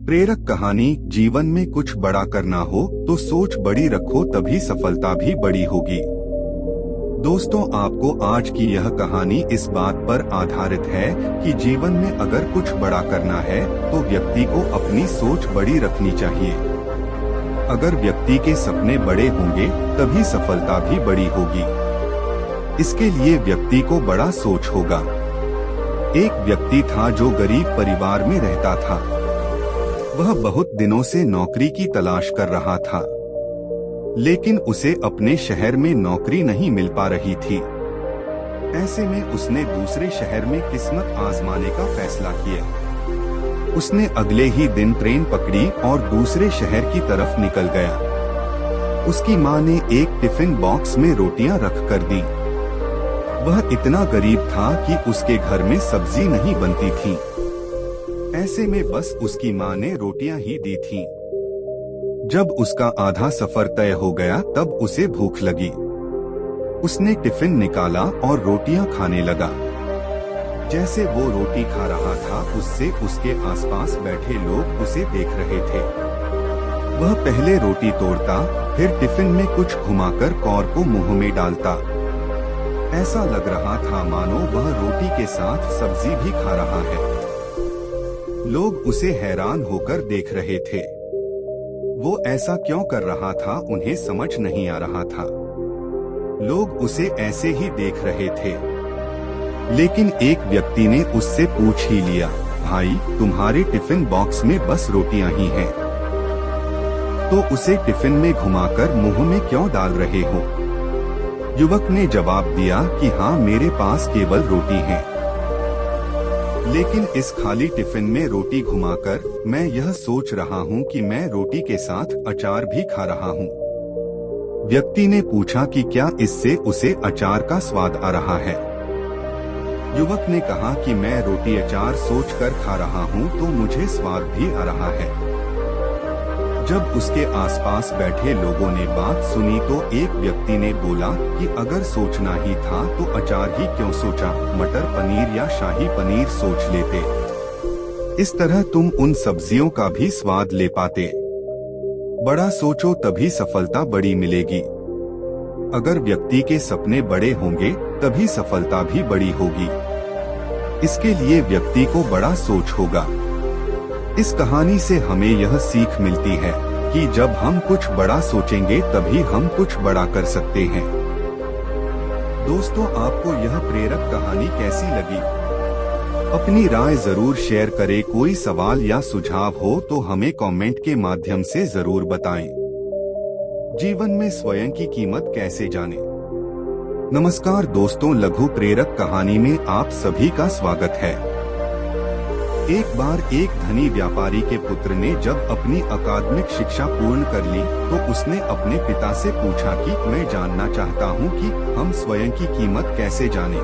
प्रेरक कहानी। जीवन में कुछ बड़ा करना हो तो सोच बड़ी रखो, तभी सफलता भी बड़ी होगी। दोस्तों, आपको आज की यह कहानी इस बात पर आधारित है कि जीवन में अगर कुछ बड़ा करना है तो व्यक्ति को अपनी सोच बड़ी रखनी चाहिए। अगर व्यक्ति के सपने बड़े होंगे तभी सफलता भी बड़ी होगी। इसके लिए व्यक्ति को बड़ा सोच होगा। एक व्यक्ति था जो गरीब परिवार में रहता था। वह बहुत दिनों से नौकरी की तलाश कर रहा था, लेकिन उसे अपने शहर में नौकरी नहीं मिल पा रही थी। ऐसे में उसने दूसरे शहर में किस्मत आजमाने का फैसला किया। उसने अगले ही दिन ट्रेन पकड़ी और दूसरे शहर की तरफ निकल गया। उसकी माँ ने एक टिफिन बॉक्स में रोटियां रख कर दी। वह इतना गरीब था कि उसके घर में सब्जी नहीं बनती थी। ऐसे में बस उसकी माँ ने रोटियां ही दी थीं। जब उसका आधा सफर तय हो गया तब उसे भूख लगी। उसने टिफिन निकाला और रोटियां खाने लगा। जैसे वो रोटी खा रहा था, उससे उसके आसपास बैठे लोग उसे देख रहे थे। वह पहले रोटी तोड़ता, फिर टिफिन में कुछ घुमाकर कौर को मुंह में डालता। ऐसा लग रहा था मानो वह रोटी के साथ सब्जी भी खा रहा है। लोग उसे हैरान होकर देख रहे थे। वो ऐसा क्यों कर रहा था, उन्हें समझ नहीं आ रहा था। लोग उसे ऐसे ही देख रहे थे। लेकिन एक व्यक्ति ने उससे पूछ ही लिया, भाई, तुम्हारे टिफिन बॉक्स में बस रोटियां ही हैं, तो उसे टिफिन में घुमाकर मुंह में क्यों डाल रहे हो? युवक ने जवाब दिया कि हाँ, मेरे पास केवल रोटी है, लेकिन इस खाली टिफिन में रोटी घुमाकर मैं यह सोच रहा हूँ कि मैं रोटी के साथ अचार भी खा रहा हूँ। व्यक्ति ने पूछा कि क्या इससे उसे अचार का स्वाद आ रहा है? युवक ने कहा कि मैं रोटी अचार सोचकर खा रहा हूँ तो मुझे स्वाद भी आ रहा है। जब उसके आसपास बैठे लोगों ने बात सुनी तो एक व्यक्ति ने बोला कि अगर सोचना ही था तो अचार ही क्यों सोचा, मटर पनीर या शाही पनीर सोच लेते। इस तरह तुम उन सब्जियों का भी स्वाद ले पाते। बड़ा सोचो तभी सफलता बड़ी मिलेगी। अगर व्यक्ति के सपने बड़े होंगे तभी सफलता भी बड़ी होगी। इसके लिए व्यक्ति को बड़ा सोच होगा। इस कहानी से हमें यह सीख मिलती है कि जब हम कुछ बड़ा सोचेंगे तभी हम कुछ बड़ा कर सकते हैं। दोस्तों, आपको यह प्रेरक कहानी कैसी लगी? अपनी राय जरूर शेयर करें। कोई सवाल या सुझाव हो तो हमें कमेंट के माध्यम से जरूर बताएं। जीवन में स्वयं की कीमत कैसे जानें? नमस्कार दोस्तों, लघु प्रेरक कहानी में आप सभी का स्वागत है। एक बार एक धनी व्यापारी के पुत्र ने जब अपनी अकादमिक शिक्षा पूर्ण कर ली तो उसने अपने पिता से पूछा कि मैं जानना चाहता हूँ कि हम स्वयं की कीमत कैसे जानें।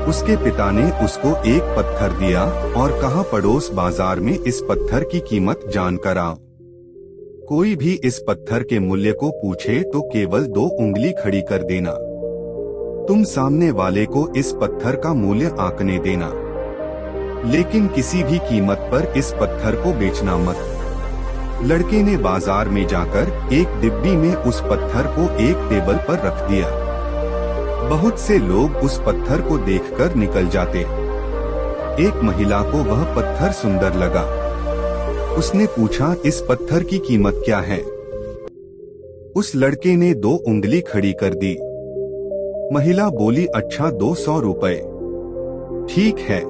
उसके पिता ने उसको एक पत्थर दिया और कहा, पड़ोस बाजार में इस पत्थर की कीमत जानकर आओ। कोई भी इस पत्थर के मूल्य को पूछे तो केवल 2 उंगली खड़ी कर देना। तुम सामने वाले को इस पत्थर का मूल्य आंकने देना, लेकिन किसी भी कीमत पर इस पत्थर को बेचना मत। लड़के ने बाजार में जाकर एक डिब्बी में उस पत्थर को एक टेबल पर रख दिया। बहुत से लोग उस पत्थर को देखकर निकल जाते। एक महिला को वह पत्थर सुंदर लगा। उसने पूछा, इस पत्थर की कीमत क्या है? उस लड़के ने 2 उंगली खड़ी कर दी। महिला बोली, अच्छा, 200 रुपए। ठीक है,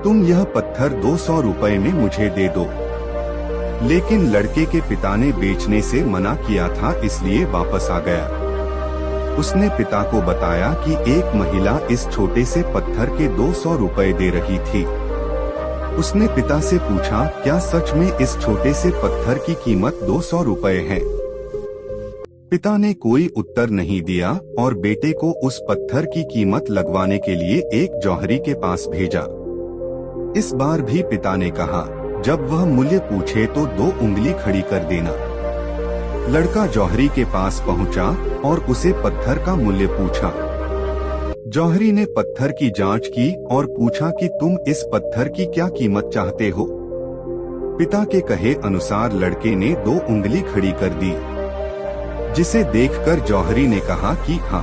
तुम यह पत्थर 200 रुपए में मुझे दे दो। लेकिन लड़के के पिता ने बेचने से मना किया था, इसलिए वापस आ गया। उसने पिता को बताया कि एक महिला इस छोटे से पत्थर के 200 रुपए दे रही थी। उसने पिता से पूछा, क्या सच में इस छोटे से पत्थर की कीमत 200 रुपए है? पिता ने कोई उत्तर नहीं दिया और बेटे को उस पत्थर की कीमत लगवाने के लिए एक जौहरी के पास भेजा। इस बार भी पिता ने कहा, जब वह मूल्य पूछे तो 2 उंगली खड़ी कर देना। लड़का जौहरी के पास पहुंचा और उसे पत्थर का मूल्य पूछा। जौहरी ने पत्थर की जांच की और पूछा कि तुम इस पत्थर की क्या कीमत चाहते हो। पिता के कहे अनुसार लड़के ने 2 उंगली खड़ी कर दी, जिसे देखकर जौहरी ने कहा कि हाँ,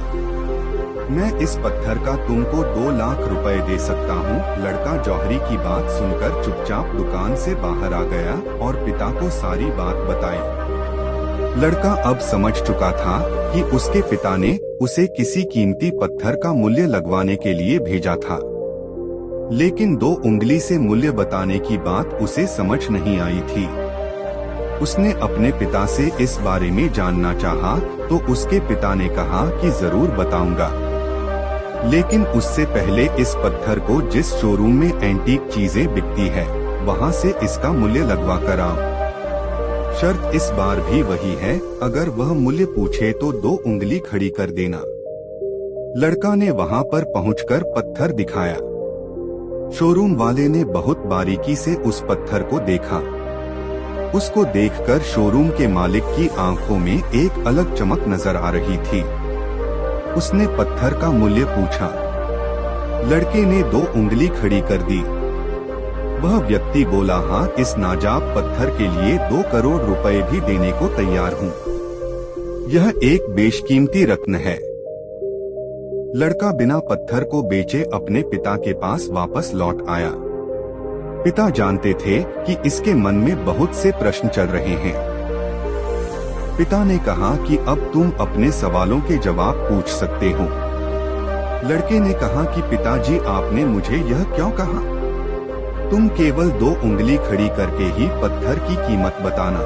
मैं इस पत्थर का तुमको 2 लाख रुपए दे सकता हूँ। लड़का जौहरी की बात सुनकर चुपचाप दुकान से बाहर आ गया और पिता को सारी बात बताई। लड़का अब समझ चुका था कि उसके पिता ने उसे किसी कीमती पत्थर का मूल्य लगवाने के लिए भेजा था, लेकिन 2 उंगली से मूल्य बताने की बात उसे समझ नहीं आई थी। उसने अपने पिता से इस बारे में जानना चाहा तो उसके पिता ने कहा कि जरूर बताऊंगा, लेकिन उससे पहले इस पत्थर को जिस शोरूम में एंटीक चीजें बिकती है वहां से इसका मूल्य लगवा कर आओ। शर्त इस बार भी वही है, अगर वह मूल्य पूछे तो 2 उंगली खड़ी कर देना। लड़का ने वहां पर पहुंचकर पत्थर दिखाया। शोरूम वाले ने बहुत बारीकी से उस पत्थर को देखा। उसको देखकर शोरूम के मालिक की आंखों में एक अलग चमक नजर आ रही थी। उसने पत्थर का मूल्य पूछा। लड़के ने 2 उंगली खड़ी कर दी। वह व्यक्ति बोला, हाँ, इस नाजाब पत्थर के लिए 2 करोड़ रुपए भी देने को तैयार हूँ। यह एक बेशकीमती रत्न है। लड़का बिना पत्थर को बेचे अपने पिता के पास वापस लौट आया। पिता जानते थे कि इसके मन में बहुत से प्रश्न चल रहे हैं। पिता ने कहा कि अब तुम अपने सवालों के जवाब पूछ सकते हो। लड़के ने कहा कि पिताजी, आपने मुझे यह क्यों कहा? तुम केवल 2 उंगली खड़ी करके ही पत्थर की कीमत बताना।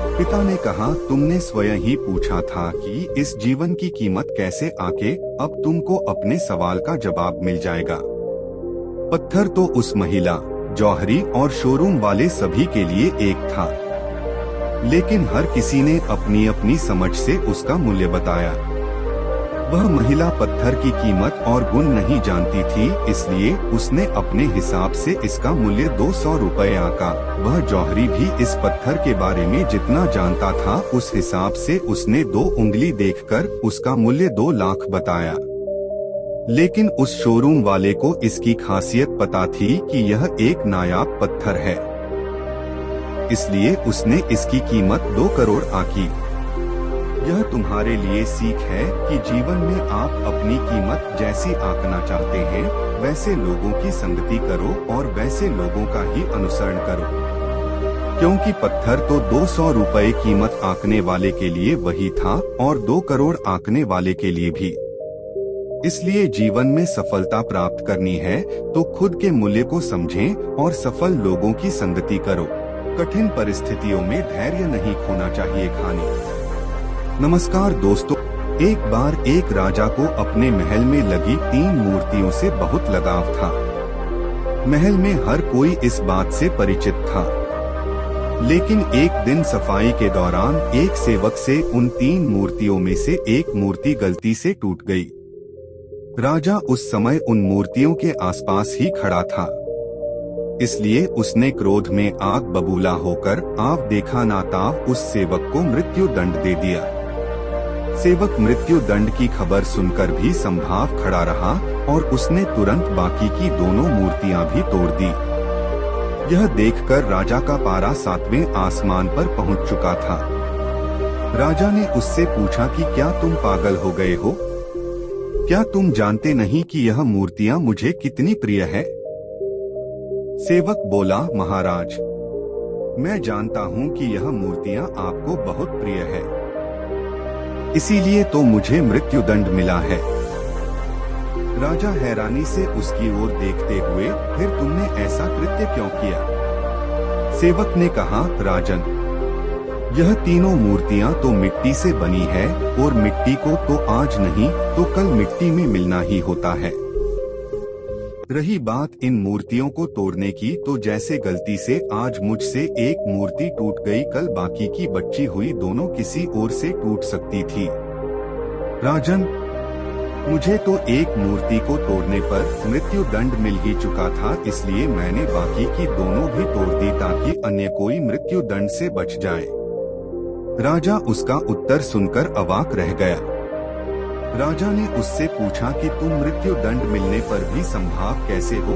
पिता ने कहा, तुमने स्वयं ही पूछा था कि इस जीवन की कीमत कैसे आके, अब तुमको अपने सवाल का जवाब मिल जाएगा। पत्थर तो उस महिला, जौहरी और शोरूम वाले सभी के लिए एक था, लेकिन हर किसी ने अपनी अपनी समझ से उसका मूल्य बताया। वह महिला पत्थर की कीमत और गुण नहीं जानती थी, इसलिए उसने अपने हिसाब से इसका मूल्य 200 रुपए आका। वह जौहरी भी इस पत्थर के बारे में जितना जानता था उस हिसाब से उसने 2 उंगली देखकर उसका मूल्य 2 लाख बताया। लेकिन उस शोरूम वाले को इसकी खासियत पता थी कि यह एक नायाब पत्थर है, इसलिए उसने इसकी कीमत 2 करोड़ आकी। यह तुम्हारे लिए सीख है कि जीवन में आप अपनी कीमत जैसी आंकना चाहते हैं, वैसे लोगों की संगति करो और वैसे लोगों का ही अनुसरण करो, क्योंकि पत्थर तो 200 रुपए कीमत आंकने वाले के लिए वही था और 2 करोड़ आंकने वाले के लिए भी। इसलिए जीवन में सफलता प्राप्त करनी है तो खुद के मूल्य को समझें और सफल लोगों की संगति करो। कठिन परिस्थितियों में धैर्य नहीं खोना चाहिए नमस्कार दोस्तों, एक बार एक राजा को अपने महल में लगी 3 मूर्तियों से बहुत लगाव था। महल में हर कोई इस बात से परिचित था, लेकिन एक दिन सफाई के दौरान एक सेवक से उन 3 मूर्तियों में से एक मूर्ति गलती से टूट गई। राजा उस समय उन मूर्तियों के आसपास ही खड़ा था, इसलिए उसने क्रोध में आग बबूला होकर आव देखा ना ताव उस सेवक को मृत्यु दंड दे दिया। सेवक मृत्यु दंड की खबर सुनकर भी संभाव खड़ा रहा और उसने तुरंत बाकी की दोनों मूर्तियां भी तोड़ दी। यह देखकर राजा का पारा 7वें आसमान पर पहुंच चुका था। राजा ने उससे पूछा कि क्या तुम पागल हो गए हो? क्या तुम जानते नहीं कि यह मूर्तियां मुझे कितनी प्रिय है? सेवक बोला, महाराज, मैं जानता हूँ कि यह मूर्तियां आपको बहुत प्रिय है, इसीलिए तो मुझे मृत्यु दंड मिला है। राजा हैरानी से उसकी ओर देखते हुए, फिर तुमने ऐसा कृत्य क्यों किया? सेवक ने कहा, राजन, यह तीनों मूर्तियां तो मिट्टी से बनी है और मिट्टी को तो आज नहीं तो कल मिट्टी में मिलना ही होता है। रही बात इन मूर्तियों को तोड़ने की, तो जैसे गलती से आज मुझसे एक मूर्ति टूट गई, कल बाकी की बची हुई दोनों किसी और से टूट सकती थी। राजन, मुझे तो एक मूर्ति को तोड़ने पर मृत्यु दंड मिल ही चुका था, इसलिए मैंने बाकी की दोनों भी तोड़ दी ताकि अन्य कोई मृत्यु दंड से बच जाए। राजा उसका उत्तर सुनकर अवाक रह गया। राजा ने उससे पूछा कि तुम मृत्यु दंड मिलने पर भी संभाव कैसे हो?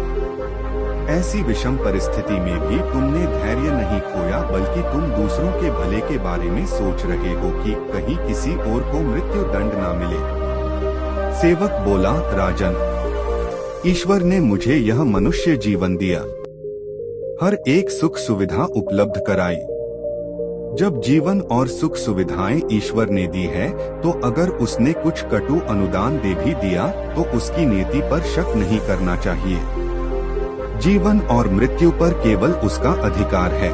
ऐसी विषम परिस्थिति में भी तुमने धैर्य नहीं खोया, बल्कि तुम दूसरों के भले के बारे में सोच रहे हो कि कहीं किसी और को मृत्यु दंड न मिले। सेवक बोला, राजन, ईश्वर ने मुझे यह मनुष्य जीवन दिया, हर एक सुख सुविधा उपलब्ध कराई। जब जीवन और सुख सुविधाएं ईश्वर ने दी है, तो अगर उसने कुछ कटु अनुदान दे भी दिया तो उसकी नीति पर शक नहीं करना चाहिए। जीवन और मृत्यु पर केवल उसका अधिकार है।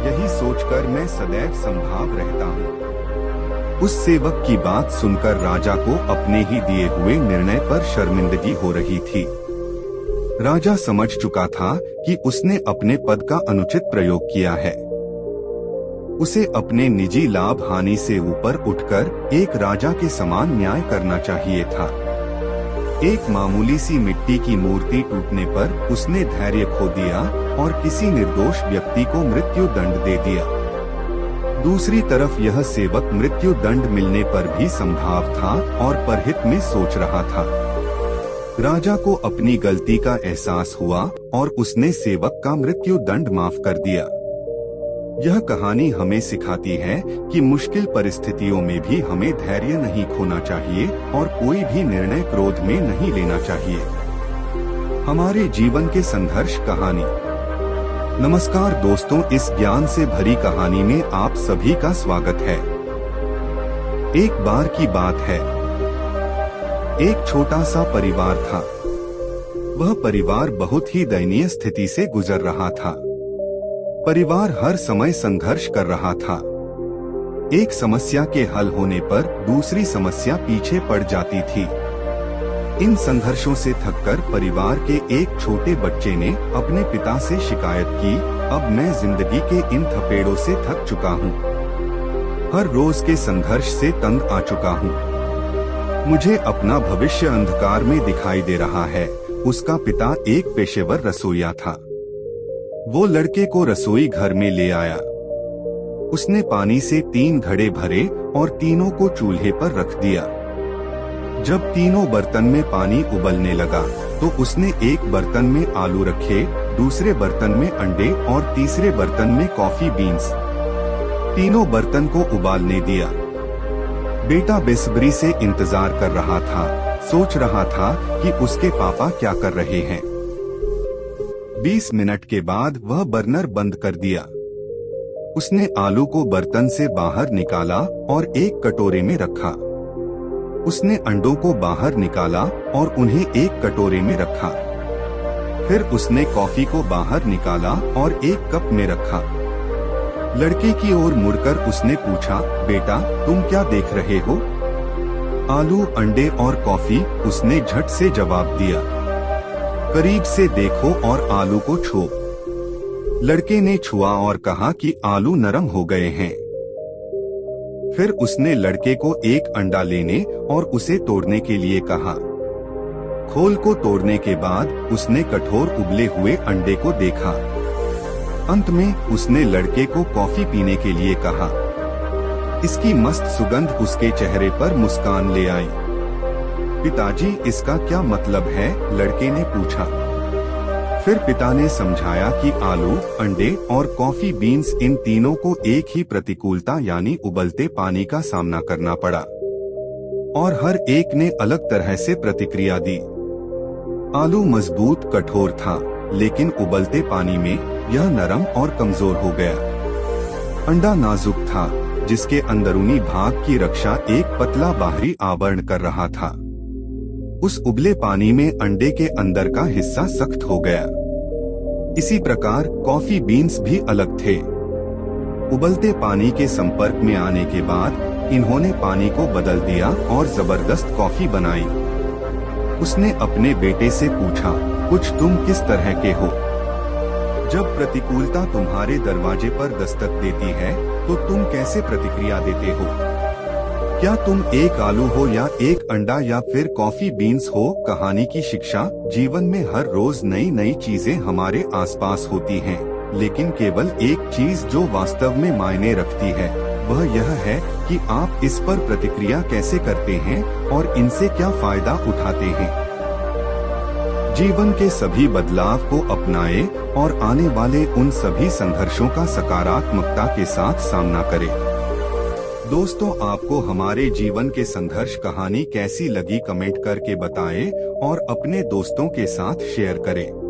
यही सोचकर मैं सदैव संभाव रहता हूँ। उस सेवक की बात सुनकर राजा को अपने ही दिए हुए निर्णय पर शर्मिंदगी हो रही थी। राजा समझ चुका था कि उसने अपने पद का अनुचित प्रयोग किया है। उसे अपने निजी लाभ हानि से ऊपर उठकर एक राजा के समान न्याय करना चाहिए था। एक मामूली सी मिट्टी की मूर्ति टूटने पर उसने धैर्य खो दिया और किसी निर्दोष व्यक्ति को मृत्यु दंड दे दिया। दूसरी तरफ यह सेवक मृत्यु दंड मिलने पर भी संभाव था और परहित में सोच रहा था। राजा को अपनी गलती का एहसास हुआ और उसने सेवक का मृत्यु दंड माफ कर दिया। यह कहानी हमें सिखाती है कि मुश्किल परिस्थितियों में भी हमें धैर्य नहीं खोना चाहिए और कोई भी निर्णय क्रोध में नहीं लेना चाहिए। हमारे जीवन के संघर्ष कहानी। नमस्कार दोस्तों, इस ज्ञान से भरी कहानी में आप सभी का स्वागत है। एक बार की बात है, एक छोटा सा परिवार था। वह परिवार बहुत ही दयनीय स्थिति से गुजर रहा था। परिवार हर समय संघर्ष कर रहा था। एक समस्या के हल होने पर दूसरी समस्या पीछे पड़ जाती थी। इन संघर्षों से थककर परिवार के एक छोटे बच्चे ने अपने पिता से शिकायत की, अब मैं जिंदगी के इन थपेड़ों से थक चुका हूँ। हर रोज के संघर्ष से तंग आ चुका हूँ। मुझे अपना भविष्य अंधकार में दिखाई दे रहा है। उसका पिता एक पेशेवर रसोइया था। वो लड़के को रसोई घर में ले आया। उसने पानी से 3 घड़े भरे और तीनों को चूल्हे पर रख दिया। जब तीनों बर्तन में पानी उबलने लगा तो उसने एक बर्तन में आलू रखे, दूसरे बर्तन में अंडे और तीसरे बर्तन में कॉफी बीन्स। तीनों बर्तन को उबालने दिया। बेटा बेसब्री से इंतजार कर रहा था, सोच रहा था कि उसके पापा क्या कर रहे हैं। 20 मिनट के बाद वह बर्नर बंद कर दिया। उसने आलू को बर्तन से बाहर निकाला और एक कटोरे में रखा। उसने अंडों को बाहर निकाला और उन्हें एक कटोरे में रखा। फिर उसने कॉफी को बाहर निकाला और एक कप में रखा। लड़के की ओर मुड़कर उसने पूछा, बेटा तुम क्या देख रहे हो? आलू, अंडे और कॉफी, उसने झट से जवाब दिया। करीब से देखो और आलू को छुओ। लड़के ने छुआ और कहा कि आलू नरम हो गए हैं। फिर उसने लड़के को एक अंडा लेने और उसे तोड़ने के लिए कहा। खोल को तोड़ने के बाद उसने कठोर उबले हुए अंडे को देखा। अंत में उसने लड़के को कॉफी पीने के लिए कहा। इसकी मस्त सुगंध उसके चेहरे पर मुस्कान ले आई। पिताजी, इसका क्या मतलब है? लड़के ने पूछा। फिर पिता ने समझाया कि आलू, अंडे और कॉफी बीन्स, इन तीनों को एक ही प्रतिकूलता यानी उबलते पानी का सामना करना पड़ा और हर एक ने अलग तरह से प्रतिक्रिया दी। आलू मजबूत कठोर था, लेकिन उबलते पानी में यह नरम और कमजोर हो गया। अंडा नाजुक था, जिसके अंदरूनी भाग की रक्षा एक पतला बाहरी आवरण कर रहा था। उस उबले पानी में अंडे के अंदर का हिस्सा सख्त हो गया। इसी प्रकार कॉफी बीन्स भी अलग थे। उबलते पानी के संपर्क में आने के बाद इन्होंने पानी को बदल दिया और जबरदस्त कॉफी बनाई। उसने अपने बेटे से पूछा, कुछ तुम किस तरह के हो? जब प्रतिकूलता तुम्हारे दरवाजे पर दस्तक देती है तो तुम कैसे प्रतिक्रिया देते हो? क्या तुम एक आलू हो या एक अंडा या फिर कॉफी बीन्स हो? कहानी की शिक्षा। जीवन में हर रोज नई नई चीजें हमारे आसपास होती हैं, लेकिन केवल एक चीज जो वास्तव में मायने रखती है वह यह है कि आप इस पर प्रतिक्रिया कैसे करते हैं और इनसे क्या फायदा उठाते हैं। जीवन के सभी बदलाव को अपनाएं और आने वाले उन सभी संघर्षों का सकारात्मकता के साथ सामना करें। दोस्तों, आपको हमारे जीवन के संघर्ष कहानी कैसी लगी कमेंट करके बताएं और अपने दोस्तों के साथ शेयर करें।